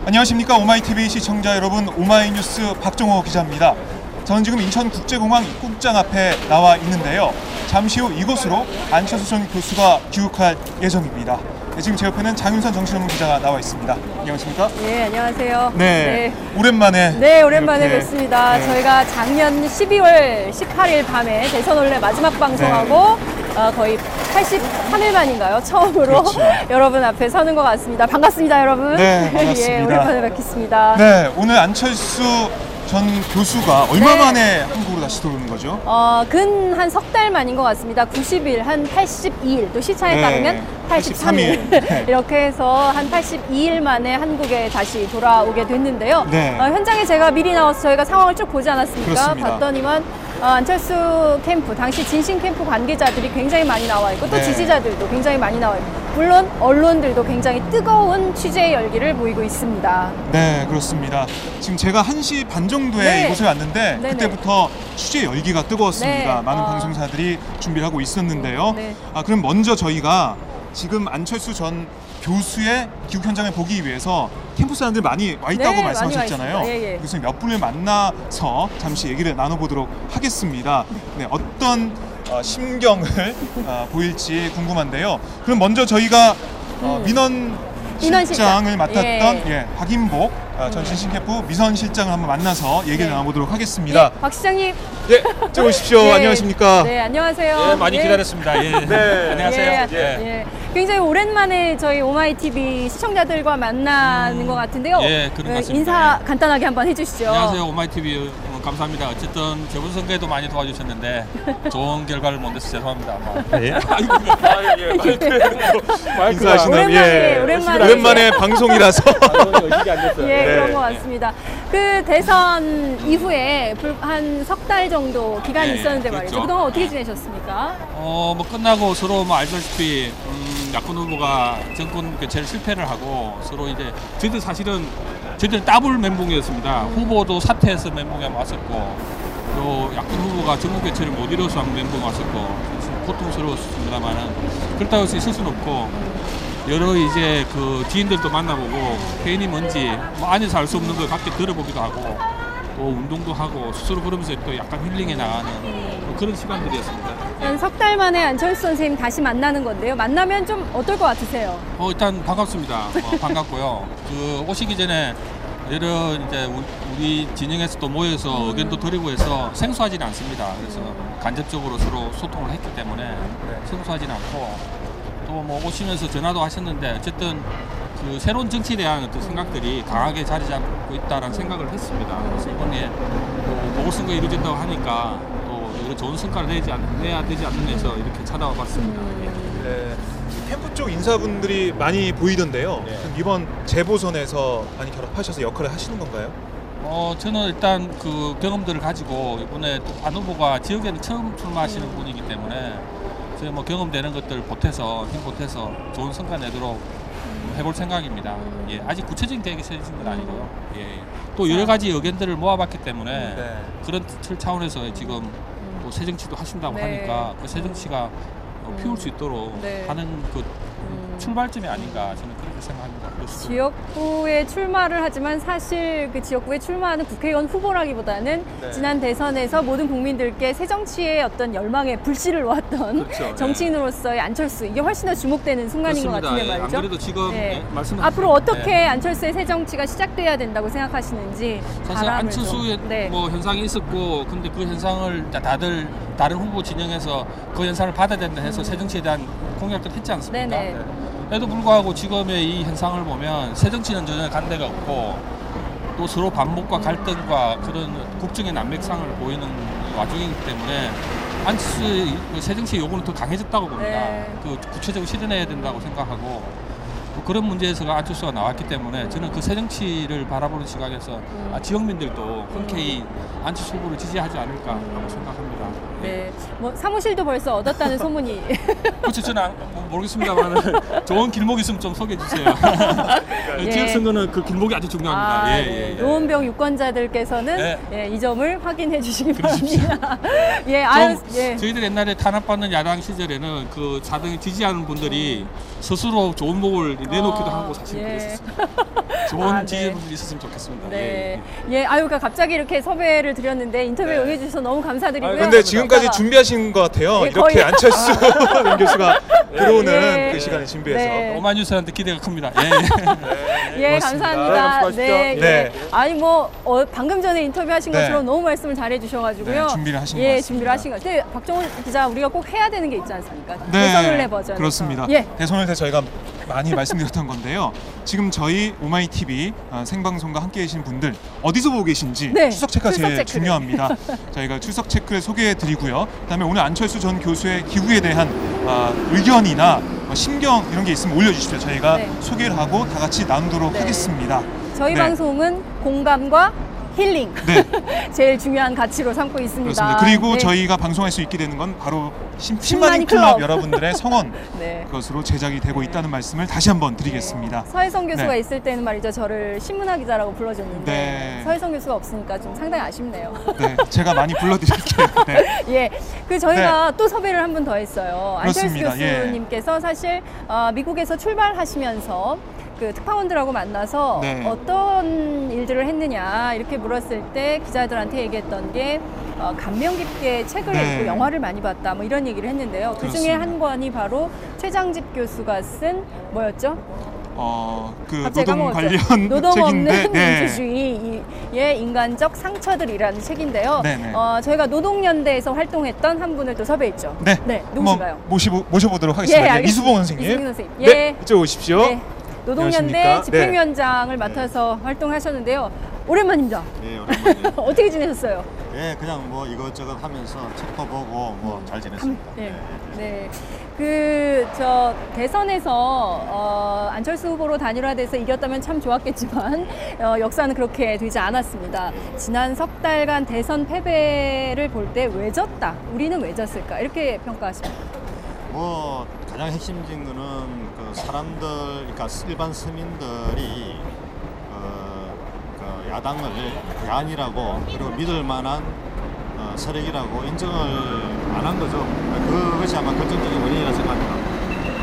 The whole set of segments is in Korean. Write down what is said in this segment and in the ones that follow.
안녕하십니까. 오마이TV 시청자 여러분, 오마이뉴스 박정호 기자입니다. 저는 지금 인천국제공항 입국장 앞에 나와 있는데요. 잠시 후 이곳으로 안철수 전 교수가 귀국할 예정입니다. 네, 지금 제 옆에는 장윤선 정신연구 기자가 나와 있습니다. 안녕하십니까? 네, 안녕하세요. 네, 오랜만에. 네, 오랜만에 이렇게, 뵙습니다. 네. 저희가 작년 12월 18일 밤에 대선 원래 마지막 방송하고 거의 83일 만인가요? 처음으로 그렇죠. 여러분 앞에 서는 것 같습니다. 반갑습니다, 여러분. 네, 반갑습니다. 예, 오랜만에 뵙겠습니다. 네, 오늘 안철수 전 교수가 얼마 네. 만에 한국으로 다시 들어오는 거죠? 근 한 석 달 만인 것 같습니다. 90일, 한 82일, 또 시차에 네, 따르면 83일. 네. 이렇게 해서 한 82일 만에 한국에 다시 돌아오게 됐는데요. 네. 현장에 제가 미리 나와서 저희가 상황을 쭉 보지 않았습니까? 그렇습니다. 봤더니만 안철수 캠프, 당시 진신 캠프 관계자들이 굉장히 많이 나와 있고 또 네. 지지자들도 굉장히 많이 나와 있고 물론 언론들도 굉장히 뜨거운 취재의 열기를 보이고 있습니다. 네, 그렇습니다. 지금 제가 1시 반 정도에 네. 이곳에 왔는데 네네. 그때부터 취재 열기가 뜨거웠습니다. 네. 많은 방송사들이 준비를 하고 있었는데요. 네. 그럼 먼저 저희가 지금 안철수 전 교수의 귀국 현장을 보기 위해서 캠퍼스 사람들 많이 와 있다고 네, 말씀하셨잖아요. 많이 와 있습니다. 예, 예. 그래서 몇 분을 만나서 잠시 얘기를 나눠보도록 하겠습니다. 네, 어떤 심경을 보일지 궁금한데요. 그럼 먼저 저희가 민원 민원 실장을 실장. 맡았던 박인복 전 진신캠프 민원 실장을 한번 만나서 얘기를 네. 나눠보도록 하겠습니다. 박 시장님. 네, 들어오십시오. 네. 안녕하십니까? 네, 안녕하세요. 예, 많이 네. 기다렸습니다. 예. 네. 안녕하세요. 예, 예. 굉장히 오랜만에 저희 오마이TV 시청자들과 만나는 것 같은데요. 예, 그런 것 같습니다. 인사 간단하게 한번 해주시죠. 안녕하세요. 오마이TV 감사합니다. 어쨌든 재보선거에도 많이 도와주셨는데 좋은 결과를 못 내서 죄송합니다. 예. 인사하시는 오랜만에 방송이라서 예, 네. 그런 것 같습니다. 그 대선 이후에 한 석 달 정도 기간이 예, 있었는데 말이죠. 그렇죠. 그동안 어떻게 지내셨습니까? 뭐 끝나고 서로 뭐 알다시피 야권 후보가 정권 교체를 실패를 하고 서로 이제 저희들 더블 멘붕이었습니다. 후보도 사퇴해서 멘붕에 왔었고 또 야권 후보가 정권 교체를 못 이뤄서 멘붕에 왔었고 고통스러웠습니다만은 그렇다고 해서 있을 수는 없고 여러 이제 그 지인들도 만나보고 괜히 뭔지 뭐 안에서 알 수 없는 걸 각기 들어보기도 하고 또 운동도 하고 스스로 그러면서 또 약간 힐링해 나가는 뭐 그런 시간들이었습니다. 한 석 달 만에 안철수 선생님 다시 만나는 건데요. 만나면 좀 어떨 것 같으세요? 일단 반갑습니다. 반갑고요. 그 오시기 전에 이런 이제 우리 진영에서도 모여서 의견도 드리고 해서 생소하지는 않습니다. 그래서 간접적으로 서로 소통을 했기 때문에 생소하지는 않고 또 뭐 오시면서 전화도 하셨는데 어쨌든 그 새로운 정치에 대한 어떤 생각들이 강하게 자리 잡고 있다는 생각을 했습니다. 그래서 이번에 또 보궐선거 이루어진다고 하니까 또 이런 좋은 성과를 내야 되지 않느냐서 이렇게 찾아와 봤습니다. 네, 캠프 쪽 인사분들이 많이 보이던데요. 네. 그럼 이번 재보선에서 많이 결합하셔서 역할을 하시는 건가요? 저는 일단 그 경험들을 가지고 이번에 또 안 후보가 지역에는 처음 출마하시는 분이기 때문에 제 뭐 경험되는 것들 보태서 힘 보태서 좋은 성과 내도록 해볼 생각입니다. 예, 아직 구체적인 계획이 세워진 건 아니고요. 예, 또 여러 가지 의견들을 모아봤기 때문에 네. 그런 틀 차원에서 지금 또 새정치도 하신다고 네. 하니까 그 새정치가 피울 수 있도록 네. 하는 그 출발점이 아닌가 저는 그렇게 생각합니다. 그렇습니다. 지역구에 출마를 하지만 사실 그 지역구에 출마하는 국회의원 후보라기보다는 네. 지난 대선에서 모든 국민들께 새정치의 어떤 열망에 불씨를 놓았던 그렇죠. 정치인으로서의 안철수, 이게 훨씬 더 주목되는 순간인 것 그렇습니다. 같은데 예, 말이죠. 안 그래도 지금 네. 말씀하신 앞으로 어떻게 안철수의 새정치가 시작돼야 된다고 생각하시는지 사실 바람을 좀. 안철수의 네. 뭐 현상이 있었고 근데 그 현상을 다른 후보 진영에서 그 현상을 받아야 된다 해서 새정치에 대한 공약도 했지 않습니까? 네네. 에도 불구하고 지금의 이 현상을 보면 새정치는 전혀 간대가 없고 또 서로 반목과 갈등과 그런 국정의 난맥상을 보이는 와중이기 때문에 안철수의 새정치의 요구는 더 강해졌다고 봅니다. 네. 그 구체적으로 실현해야 된다고 생각하고 또 그런 문제에서 안철수가 나왔기 때문에 저는 그 새정치를 바라보는 시각에서 지역민들도 흔쾌히 안철수 후보를 지지하지 않을까라고 생각합니다. 네. 뭐 사무실도 벌써 얻었다는 소문이. 그렇죠. 저는 모르겠습니다만 좋은 길목이 있으면 좀 소개해 주세요. 예. 지역 선거는 그 길목이 아주 중요합니다. 네. 노원병 유권자들께서는 네. 예, 이 점을 확인해 주시기 그러십시오. 바랍니다. 예, 예. 저희들 옛날에 탄압받는 야당 시절에는 그 4등 지지하는 분들이 스스로 좋은 목을 내놓기도 하고 사실 예. 그랬었습니다. 좋은 아, 네. 지혜분들이 있었으면 좋겠습니다. 네. 예, 아유, 그러니까 갑자기 이렇게 섭외를 드렸는데 인터뷰에 네. 응해주셔서 너무 감사드리고요. 근데 지금까지 이따가- 준비하신 것 같아요. 예, 이렇게 거의. 안철수 전 교수가 들어오는 예. 그 시간을 준비해서. 네. 오마이뉴스한테 기대가 큽니다. 예. 예, 고맙습니다. 감사합니다. 수고하십시오. 네, 네. 예. 아니 뭐 방금 전에 인터뷰하신 네. 것처럼 너무 말씀을 잘해주셔가지고요. 네, 준비를 하신 것 예, 같습니다. 준비를 하신 것 같아요. 박정훈 기자, 우리가 꼭 해야 되는 게 있지 않습니까? 대선을내 버전. 그렇습니다. 예. 대선을내 저희가 많이 말씀드렸던 건데요. 지금 저희 오마이 TV 생방송과 함께 계신 분들 어디서 보고 계신지 네, 출석 체크가 출석 제일 체크를. 중요합니다. 저희가 출석 체크를 소개해드리고요. 그다음에 오늘 안철수 전 교수의 기후에 대한 의견이나 심경 이런 게 있으면 올려주십시오. 저희가 네. 소개를 하고 다 같이 나누도록 네. 하겠습니다. 저희 네. 방송은 공감과 힐링 네. 제일 중요한 가치로 삼고 있습니다. 그렇습니다. 그리고 네. 저희가 방송할 수 있게 되는 건 바로 10만인 신만인 클럽 클럽. 여러분들의 성원 네. 그것으로 제작이 되고 있다는 말씀을 다시 한번 드리겠습니다. 서혜성 교수가 네. 있을 때는 말이죠, 저를 신문화 기자라고 불러줬는데 네. 서혜성 교수가 없으니까 좀 상당히 아쉽네요. 네, 제가 많이 불러드릴게요. 네. 예, 그 저희가 또 섭외를 한 분 더 했어요. 안철수 그렇습니다. 예. 교수님께서 사실 미국에서 출발하시면서 그 특파원들하고 만나서 네. 어떤 일들을 했느냐 이렇게 물었을 때 기자들한테 얘기했던 게 감명 깊게 책을 네. 읽고 영화를 많이 봤다 뭐 이런 얘기를 했는데요. 그 중에 그렇습니다. 한 권이 바로 최장집 교수가 쓴 뭐였죠? 그 갑자기 노동 까먹었죠. 관련 노동 책인데, 없는 네. 민주주의의 인간적 상처들이라는 책인데요. 네네. 저희가 노동연대에서 활동했던 한 분을 또 섭외했죠. 네, 누구신가요? 한번 모셔보도록 하겠습니다. 예, 네, 알겠습니다. 이수봉 선생님. 이수봉 선생님. 네, 예. 이쪽 오십시오. 네. 노동연대 안녕하십니까? 집행위원장을 맡아서 활동하셨는데요. 오랜만입니다. 네, 오랜만에. 어떻게 지내셨어요? 네, 그냥 뭐 이것저것 하면서 책도 보고 뭐 잘 지냈습니다. 네. 네. 저 대선에서 안철수 후보로 단일화돼서 이겼다면 참 좋았겠지만 역사는 그렇게 되지 않았습니다. 지난 석 달간 대선 패배를 볼 때 왜 졌다? 우리는 왜 졌을까? 이렇게 평가하십니다. 뭐 가장 핵심적인 거는 그 사람들, 그러니까 일반 서민들이 그 야당을 야안이라고 그리고 믿을 만한 세력이라고 인정을 안 한 거죠. 그것이 아마 결정적인 원인이라 생각합니다.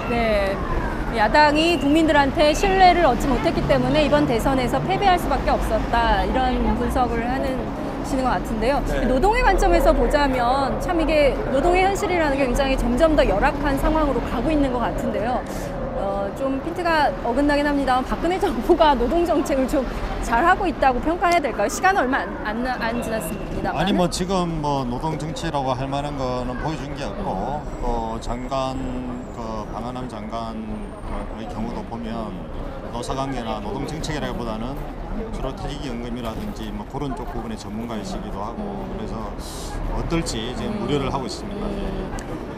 네. 야당이 국민들한테 신뢰를 얻지 못했기 때문에 이번 대선에서 패배할 수밖에 없었다. 이런 분석을 하시는 것 같은데요. 네. 노동의 관점에서 보자면 참 이게 노동의 현실이라는 게 굉장히 점점 더 열악한 상황으로 가고 있는 것 같은데요. 좀 핀트가 어긋나긴 합니다만 박근혜 정부가 노동 정책을 좀 잘하고 있다고 평가해야 될까요? 시간 얼마 안 지났습니다. 아니 뭐 지금 뭐 노동 정치라고 할 만한 거는 보여준 게 없고 또 장관 그 방한남 장관의 경우도 보면 노사관계나 노동 정책이라기보다는 주로 퇴직연금이라든지 뭐 그런 쪽 부분의 전문가이시기도 하고 그래서 어떨지 지금 우려를 하고 있습니다.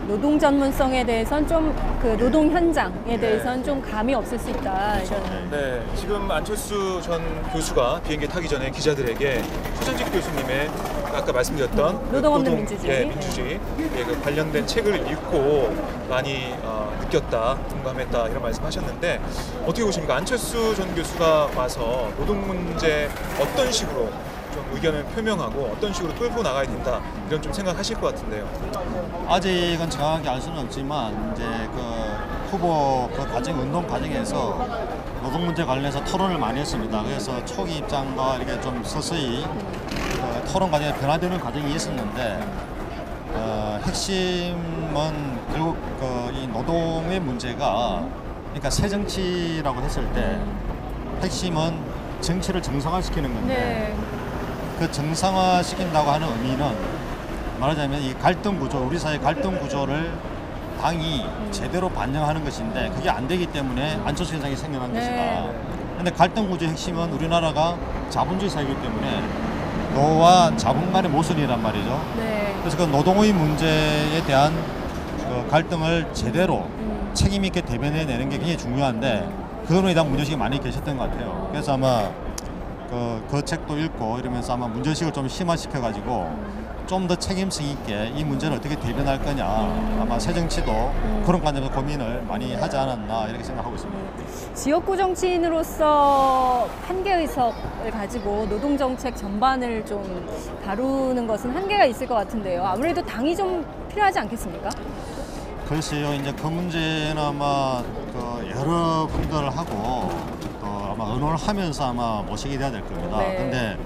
노동 전문성에 대해서는 좀 그 노동 현장에 대해서는 좀 감이 없을 수 있다. 이런. 네, 지금 안철수 전 교수가 비행기 타기 전에 기자들에게 최장집 교수님의 아까 말씀드렸던 노동 없는 노동, 민주주의. 예, 민주주의 그 관련된 책을 읽고 많이 느꼈다, 공감했다 이런 말씀하셨는데 어떻게 보십니까? 안철수 전 교수가 와서 노동 문제 어떤 식으로 좀 의견을 표명하고 어떤 식으로 끌고 나가야 된다 이런 좀 생각하실 것 같은데요. 아직은 정확하게 알 수는 없지만 이제 그 후보 그 과정 운동 과정에서 노동 문제 관련해서 토론을 많이 했습니다. 그래서 초기 입장과 이렇게 좀 서서히 토론 과정에 변화되는 과정이 있었는데 핵심은 결국 이 노동의 문제가 그러니까 새 정치라고 했을 때 핵심은 정치를 정상화시키는 건데 네. 그 정상화시킨다고 하는 의미는 말하자면 이 갈등 구조, 우리 사회 갈등 구조를 당이 제대로 반영하는 것인데 그게 안 되기 때문에 안철수 현상이 생겨난 네. 것이다. 그런데 갈등 구조의 핵심은 우리나라가 자본주의 사회이기 때문에 노와 자본 간의 모순이란 말이죠. 네. 그래서 그 노동의 문제에 대한 그 갈등을 제대로 책임 있게 대변해내는 게 굉장히 중요한데 그거에 대한 문제의식이 많이 계셨던 것 같아요. 그래서 아마 그 책도 읽고 이러면서 아마 문제의식을 좀 심화시켜가지고 좀 더 책임성 있게 이 문제를 어떻게 대변할 거냐 아마 새정치도 그런 관점에서 고민을 많이 하지 않았나 이렇게 생각하고 있습니다. 지역구 정치인으로서 한계의석을 가지고 노동정책 전반을 좀 다루는 것은 한계가 있을 것 같은데요. 아무래도 당이 좀 필요하지 않겠습니까? 글쎄요, 이제 그 문제는 아마 그 여러 분들하고 또 아마 의논을 하면서 아마 모시게 돼야 될 겁니다. 네. 근데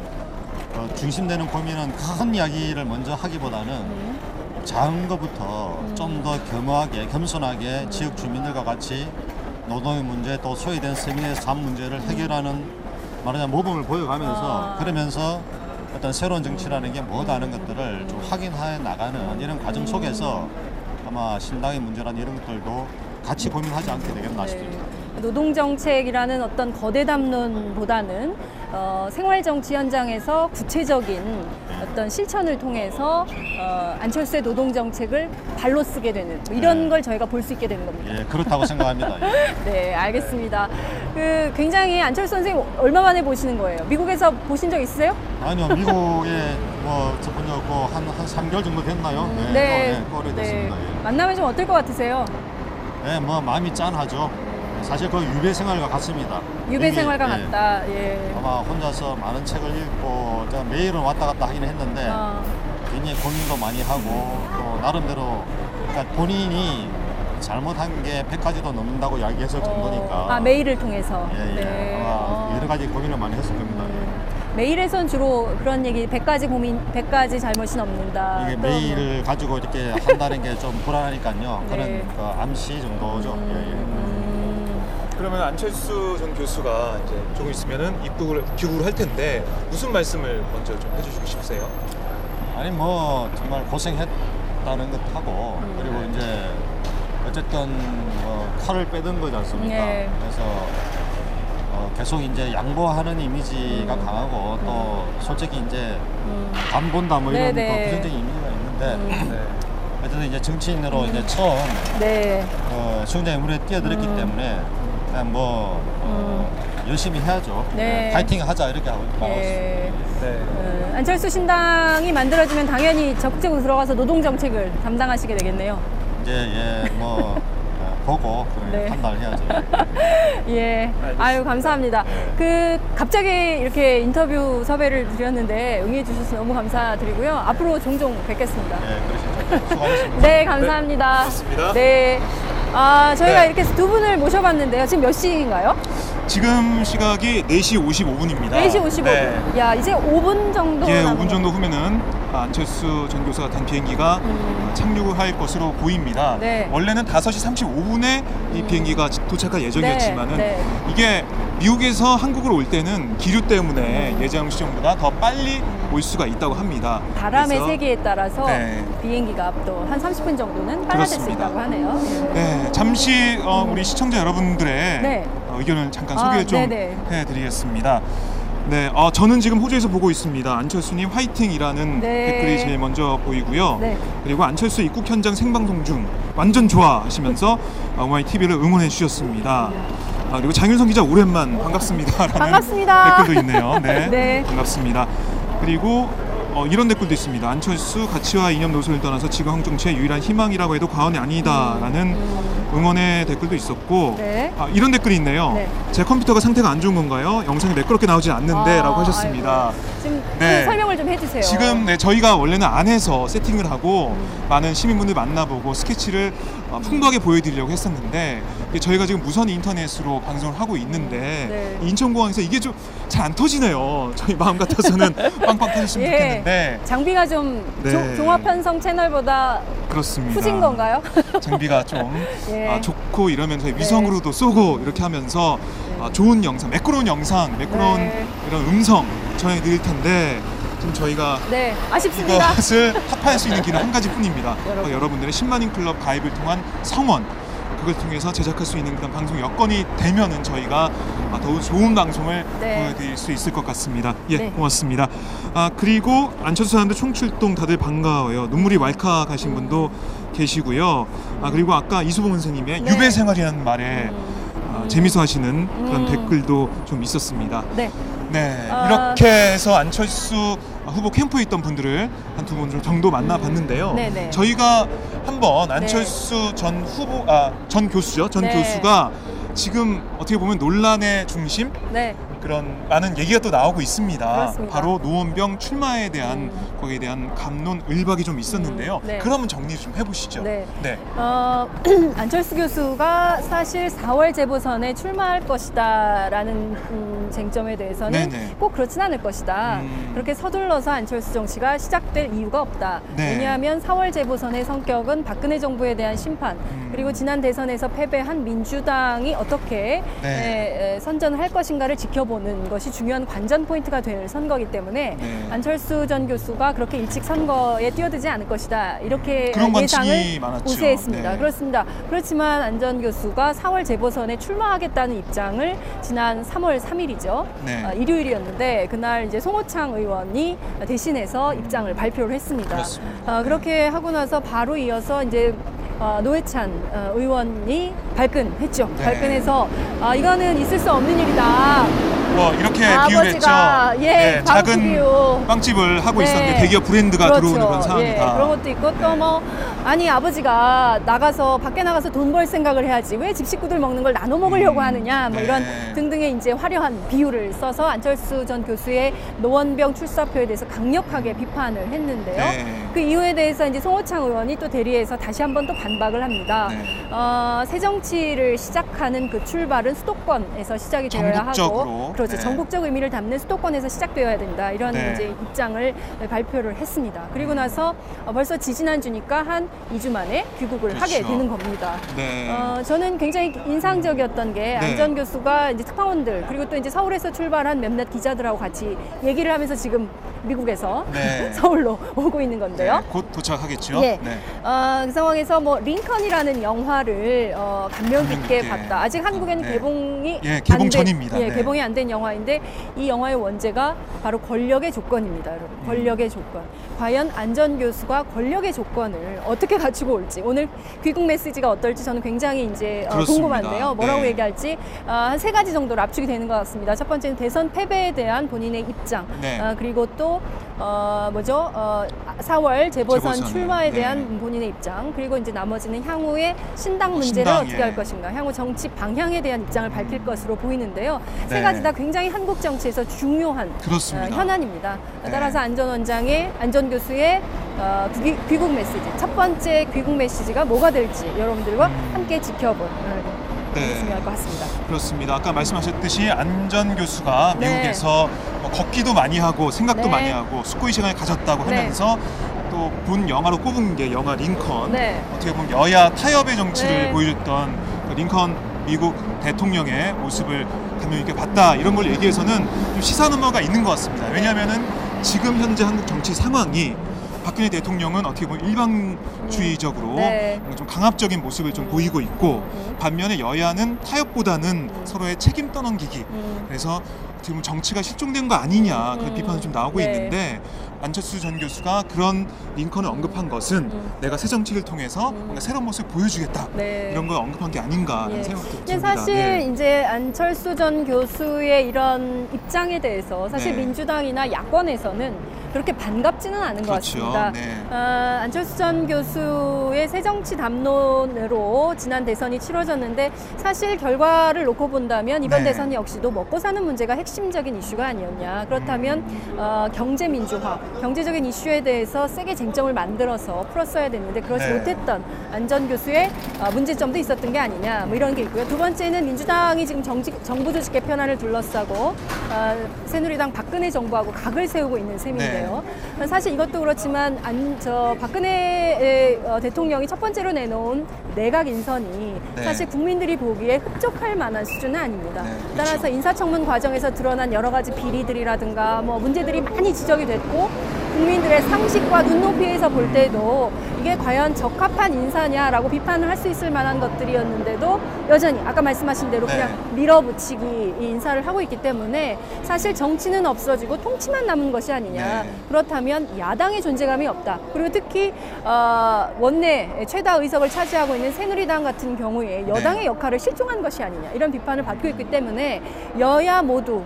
중심되는 고민은 큰 이야기를 먼저 하기보다는 작은 것부터 좀 더 겸허하게 겸손하게 지역 주민들과 같이 노동의 문제 또 소외된 서민의 삶 문제를 해결하는 말하자면 모범을 보여가면서 그러면서 어떤 새로운 정치라는 게 뭐다 하는 것들을 좀 확인해 나가는 이런 과정 속에서 아마 신당의 문제라는 이런 것들도 같이 고민하지 않게 되겠나 싶습니다. 노동정책이라는 어떤 거대 담론보다는 생활 정치 현장에서 구체적인 어떤 실천을 통해서 안철수의 노동정책을 발로 쓰게 되는 뭐 이런 걸 저희가 볼 수 있게 되는 겁니다. 예, 그렇다고 생각합니다. 예. 네, 알겠습니다. 굉장히 안철수 선생님 얼마 만에 보시는 거예요? 미국에서 보신 적 있으세요? 아니요, 미국에 뭐 저번 적고 한 3개월 정도 됐나요? 네. 또, 오래됐습니다. 예. 만나면 좀 어떨 것 같으세요? 네, 뭐 마음이 짠하죠. 사실 그 유배 생활과 같습니다. 유배 이미, 생활과 예, 같다. 예. 아마 혼자서 많은 책을 읽고 제가 매일은 왔다 갔다 하긴 했는데 굉장히 고민도 많이 하고 또 나름대로 그러니까 본인이 잘못한 게 100가지도 넘는다고 이야기했을 정도니까 메일을 통해서. 예, 예. 네. 아마 여러 가지 고민을 많이 했을 겁니다. 메일에선 주로 그런 얘기 100가지 고민, 100가지 잘못이 넘는다. 이게 또 메일을 가지고 이렇게 한다는 게 좀 불안하니까요. 네. 그런 그 암시 정도죠. 예, 예. 그러면 안철수 전 교수가 이제 조금 있으면은 귀국을 할 텐데 무슨 말씀을 먼저 좀 해주시고 싶으세요? 아니 뭐 정말 고생했다는 것하고 그리고 이제 어쨌든 칼을 빼든 거지 않습니까? 네. 그래서 계속 이제 양보하는 이미지가 강하고 또 솔직히 이제 간 본다 뭐 이런 네네. 그 부정적인 이미지가 있는데 네. 어쨌든 이제 정치인으로 이제 처음 네. 수영장의 물에 뛰어들었기 때문에 그냥 열심히 해야죠. 네. 파이팅 하자 이렇게 하고 있습니다. 예. 네. 안철수 신당이 만들어지면 당연히 적극적으로 들어가서 노동정책을 담당하시게 되겠네요. 이제 보고 네. 판단해야죠. 예. 아유, 감사합니다. 갑자기 이렇게 인터뷰 섭외를 드렸는데 응해주셔서 너무 감사드리고요. 앞으로 종종 뵙겠습니다. 예, 그러시죠. 수고하셨습니다. 네, 감사합니다. 고맙습니다. 네. 저희가 네. 이렇게 두 분을 모셔봤는데요. 지금 몇 시인가요? 지금 시각이 4시 55분입니다. 4시 55분. 네. 야, 이제 5분 정도 예, 남은 5분 정도 후면은 안철수 전 교수가 탄 비행기가 착륙을 할 것으로 보입니다. 네. 원래는 5시 35분에 이 비행기가 도착할 예정이었지만은 네. 이게 미국에서 한국으로 올 때는 기류 때문에 예정 시점보다 더 빨리 올 수가 있다고 합니다. 바람의 그래서 세기에 따라서 네. 비행기가 또 한 30분 정도는 빨라질 수 그렇습니다. 있다고 하네요. 네, 잠시 우리 시청자 여러분들의 네. 의견을 잠깐 소개 좀 네네. 해드리겠습니다. 네, 저는 지금 호주에서 보고 있습니다. 안철수님 화이팅이라는 네. 댓글이 제일 먼저 보이고요. 네. 그리고 안철수 입국 현장 생방송 중 완전 좋아 하시면서 오마이 TV를 응원해 주셨습니다. 그리고 장윤성 기자 오랜만 반갑습니다라는 반갑습니다. 댓글도 있네요. 네, 네. 반갑습니다. 그리고 이런 댓글도 있습니다. 안철수 가치와 이념 노선을 떠나서 지금 한국 정치의 유일한 희망이라고 해도 과언이 아니다라는 응원의 댓글도 있었고 네. 이런 댓글이 있네요. 네. 제 컴퓨터가 상태가 안 좋은 건가요? 영상이 매끄럽게 나오진 않는데 라고 하셨습니다. 아이고. 지금 네. 그 설명을 좀 해주세요. 지금 저희가 원래는 안에서 세팅을 하고 많은 시민분들 만나보고 스케치를 풍부하게 보여드리려고 했었는데 저희가 지금 무선 인터넷으로 방송을 하고 있는데 네. 인천공항에서 이게 좀 잘 안 터지네요. 저희 마음 같아서는 빵빵 터졌으면 예. 좋겠는데 장비가 좀 네. 종합편성 채널보다 그렇습니다. 후진 건가요? 장비가 좀 예. 좋고 이러면서 위성으로도 쏘고 이렇게 하면서 좋은 영상, 매끄러운 영상, 매끄러운 네. 이런 음성 전해드릴 텐데 지금 저희가 네, 아쉽습니다. 이것을 합할 수 있는 길은 한 가지뿐입니다. 여러분들의 10만인 클럽 가입을 통한 성원 그걸 통해서 제작할 수 있는 그런 방송 여건이 되면은 저희가 더욱 좋은 방송을 네. 보여드릴 수 있을 것 같습니다. 예, 네. 고맙습니다. 그리고 안철수 사람들 총출동 다들 반가워요. 눈물이 왈칵하신 분도 계시고요. 그리고 아까 이수봉 선생님의 네. 유배 생활이라는 말에 재미있어하시는 그런 댓글도 좀 있었습니다. 네. 네, 이렇게 해서 안철수 후보 캠프에 있던 분들을 한 두 분 정도 만나봤는데요. 네네. 저희가 한번 안철수 전 후보, 전 교수죠. 전 네. 교수가 지금 어떻게 보면 논란의 중심, 네. 그런 많은 얘기가 또 나오고 있습니다. 그렇습니다. 바로 노원병 출마에 대한 거기에 대한 감론을박이 좀 있었는데요. 네. 그러면 정리 좀 해보시죠. 네. 네. 안철수 교수가 사실 4월 재보선에 출마할 것이다라는 쟁점에 대해서는 네네. 꼭 그렇진 않을 것이다. 그렇게 서둘러서 안철수 정치가 시작될 이유가 없다. 네. 왜냐하면 4월 재보선의 성격은 박근혜 정부에 대한 심판, 그리고 지난 대선에서 패배한 민주당이 어떻게 네. 선전을 할 것인가를 지켜보는 것이 중요한 관전 포인트가 될 선거이기 때문에 네. 안철수 전 교수가 그렇게 일찍 선거에 뛰어들지 않을 것이다. 이렇게 그런 관측이 예상을 많았죠. 우세했습니다. 네. 그렇습니다. 그렇지만 안 전 교수가 4월 재보선에 출마하겠다는 입장을 지난 3월 3일이죠. 네. 일요일이었는데 그날 이제 송호창 의원이 대신해서 입장을 발표를 했습니다. 그렇습니다. 그렇게 하고 나서 바로 이어서 이제 노회찬 의원이 발끈했죠. 네. 발끈해서 이거는 있을 수 없는 일이다. 뭐 이렇게 비유를 했죠. 아버지가 네, 작은 방치비유. 빵집을 하고 네. 있었는데 대기업 브랜드가 그렇죠. 들어오는 그런 상황이다. 예, 그런 것도 있고 또 뭐 아니 아버지가 밖에 나가서 돈 벌 생각을 해야지 왜 집 식구들 먹는 걸 나눠 먹으려고 하느냐 뭐 네. 이런 등등의 이제 화려한 비유를 써서 안철수 전 교수의 노원병 출사표에 대해서 강력하게 비판을 했는데요. 네. 그 이유에 대해서 이제 송호창 의원이 또 대리해서 다시 한 번 또 반박을 합니다. 네. 새정치를 시작하는 그 출발은 수도권에서 시작이 되어야 전국적으로. 하고 그렇죠. 네. 전국적 의미를 담는 수도권에서 시작되어야 된다. 이런 네. 이제 입장을 발표를 했습니다. 그리고 나서 벌써 지지난주니까 한 2주 만에 귀국을 그렇죠. 하게 되는 겁니다. 네. 저는 굉장히 인상적이었던 게 네. 안 전 교수가 이제 특파원들 그리고 또 이제 서울에서 출발한 몇몇 기자들하고 같이 얘기를 하면서 지금 미국에서 네. 서울로 오고 있는 건데요. 네, 곧 도착하겠죠. 예. 네. 그 상황에서 뭐 링컨이라는 영화를 감명 깊게 깊게. 봤다. 아직 한국에는 네. 개봉이 예, 개봉 안 된- 전입니다. 예, 네. 개봉이 안 된 영화인데 이 영화의 원제가 바로 권력의 조건입니다, 여러분. 권력의 조건. 과연 안 전 교수가 권력의 조건을 어떻게 갖추고 올지 오늘 귀국 메시지가 어떨지 저는 굉장히 이제 그렇습니다. 궁금한데요. 뭐라고 네. 얘기할지 한 세 가지 정도로 압축이 되는 것 같습니다. 첫 번째는 대선 패배에 대한 본인의 입장, 네. 그리고 또 4월 재보선 재보선에, 출마에 네. 대한 본인의 입장, 그리고 이제 나머지는 향후의 신당 문제를 신당, 어떻게 예. 할 것인가, 향후 정치 방향에 대한 입장을 밝힐 것으로 보이는데요. 세 네. 가지 다 굉장히 한국 정치에서 중요한 그렇습니다. 현안입니다. 네. 따라서 안 전 교수의 귀국 메시지, 첫 번째 귀국 메시지가 뭐가 될지 여러분들과 함께 지켜본 네. 중요할 것 같습니다. 그렇습니다. 아까 말씀하셨듯이 안 전 교수가 네. 미국에서 뭐 걷기도 많이 하고 생각도 네. 많이 하고 숙고의 시간을 가졌다고 네. 하면서 또 본 영화로 꼽은 게 영화 링컨. 네. 어떻게 보면 여야 타협의 정치를 네. 보여줬던 그 링컨 미국 대통령의 모습을 감명 있게 봤다, 이런 걸 얘기해서는 좀 시사 넘어가 있는 것 같습니다. 왜냐하면은 지금 현재 한국 정치 상황이 박근혜 대통령은 어떻게 보면 일방주의적으로 네. 좀 강압적인 모습을 좀 보이고 있고, 반면에 여야는 타협보다는 서로의 책임 떠넘기기, 그래서 지금 정치가 실종된 거 아니냐 그런 비판이 좀 나오고 네. 있는데, 안철수 전 교수가 그런 링컨을 언급한 것은 내가 새 정치를 통해서 뭔가 새로운 모습을 보여주겠다, 네. 이런 걸 언급한 게 아닌가 하는 예. 생각도 근데 듭니다. 사실 네. 이제 안철수 전 교수의 이런 입장에 대해서 사실 네. 민주당이나 야권에서는 그렇게 반갑지는 않은 것 그렇죠. 같습니다. 네. 안철수 전 교수의 새정치 담론으로 지난 대선이 치러졌는데 사실 결과를 놓고 본다면 이번 네. 대선 역시도 먹고 사는 문제가 핵심적인 이슈가 아니었냐. 그렇다면 경제 민주화, 경제적인 이슈에 대해서 세게 쟁점을 만들어서 풀었어야 됐는데 그렇지 네. 못했던 안 전 교수의 문제점도 있었던 게 아니냐, 뭐 이런 게 있고요. 두 번째는 민주당이 지금 정부 조직 개편안을 둘러싸고 새누리당 박근혜 정부하고 각을 세우고 있는 셈인데요. 사실 이것도 그렇지만 박근혜 대통령이 첫 번째로 내놓은 내각 인선이 네. 사실 국민들이 보기에 흡족할 만한 수준은 아닙니다. 네, 그렇죠. 따라서 인사청문 과정에서 드러난 여러 가지 비리들이라든가 뭐 문제들이 많이 지적이 됐고, 국민들의 상식과 눈높이에서 볼 때도 이게 과연 적합한 인사냐라고 비판을 할 수 있을 만한 것들이었는데도 여전히 아까 말씀하신 대로 네. 그냥 밀어붙이기 이 인사를 하고 있기 때문에 사실 정치는 없어지고 통치만 남은 것이 아니냐. 네. 그렇다면 야당의 존재감이 없다. 그리고 특히 원내 최다 의석을 차지하고 있는 새누리당 같은 경우에 여당의 역할을 실종한 것이 아니냐, 이런 비판을 받고 있기 때문에 여야 모두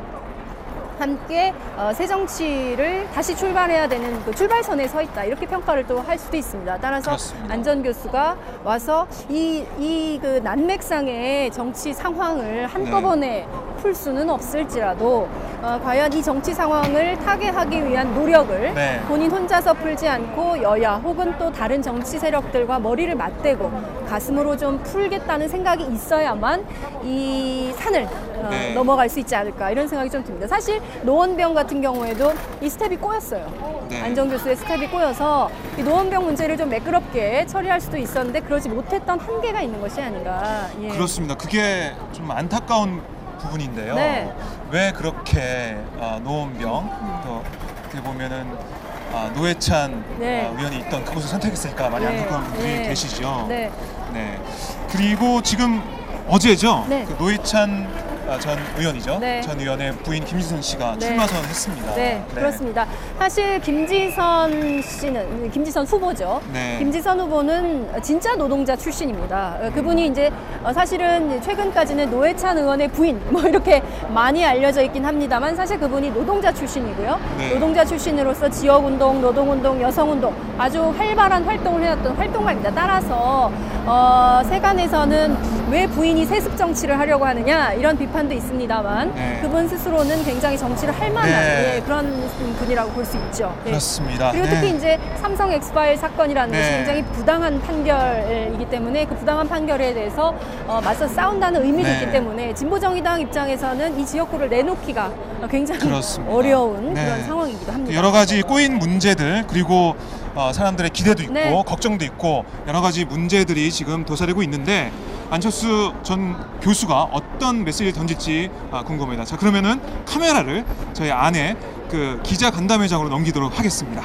함께 새 정치를 다시 출발해야 되는 그 출발선에 서 있다, 이렇게 평가를 또 할 수도 있습니다. 따라서 그렇습니다. 안 전 교수가 와서 이 그 난맥상의 정치 상황을 한꺼번에 풀 수는 없을지라도 과연 이 정치 상황을 타개하기 위한 노력을 네. 본인 혼자서 풀지 않고 여야 혹은 또 다른 정치 세력들과 머리를 맞대고 가슴으로 좀 풀겠다는 생각이 있어야만 이 산을 네. 넘어갈 수 있지 않을까 이런 생각이 좀 듭니다. 사실 노원병 같은 경우에도 이 스텝이 꼬였어요. 네. 안정 교수의 스텝이 꼬여서 이 노원병 문제를 좀 매끄럽게 처리할 수도 있었는데 그러지 못했던 한계가 있는 것이 아닌가. 예. 그렇습니다. 그게 좀 안타까운 부분인데요. 네. 왜 그렇게 노원병 또 어떻게 보면은 노회찬 네. 의원이 있던 그곳을 선택했으니까 많이 네. 안타까운 분들이 네. 계시죠. 네. 네. 그리고 지금 어제죠. 네. 그 노회찬 전 의원이죠. 네. 전 의원의 부인 김지선 씨가 네. 출마선했습니다. 네, 그렇습니다. 사실 김지선 씨는 김지선 후보죠. 네. 김지선 후보는 진짜 노동자 출신입니다. 그분이 이제 사실은 최근까지는 노회찬 의원의 부인 뭐 이렇게 많이 알려져 있긴 합니다만 사실 그분이 노동자 출신이고요. 네. 노동자 출신으로서 지역운동, 노동운동, 여성운동 아주 활발한 활동을 해왔던 활동가입니다. 따라서 세간에서는 왜 부인이 세습 정치를 하려고 하느냐 이런 비판도 있습니다만 네. 그분 스스로는 굉장히 정치를 할 만한 네. 예, 그런 분이라고 볼 수 있죠. 예. 그렇습니다. 그리고 네. 특히 이제 삼성 엑스파일 사건이라는 네. 것이 굉장히 부당한 판결이기 때문에 그 부당한 판결에 대해서 맞서 싸운다는 의미도 네. 있기 때문에 진보정의당 입장에서는 이 지역구를 내놓기가 굉장히 그렇습니다. 어려운 네. 그런 상황이기도 합니다. 여러 가지 꼬인 문제들 그리고 사람들의 기대도 있고 네. 걱정도 있고 여러 가지 문제들이 지금 도사리고 있는데 안철수 전 교수가 어떤 메시지를 던질지 궁금합니다. 자, 그러면은 카메라를 저희 안에 그 기자 간담회장으로 넘기도록 하겠습니다.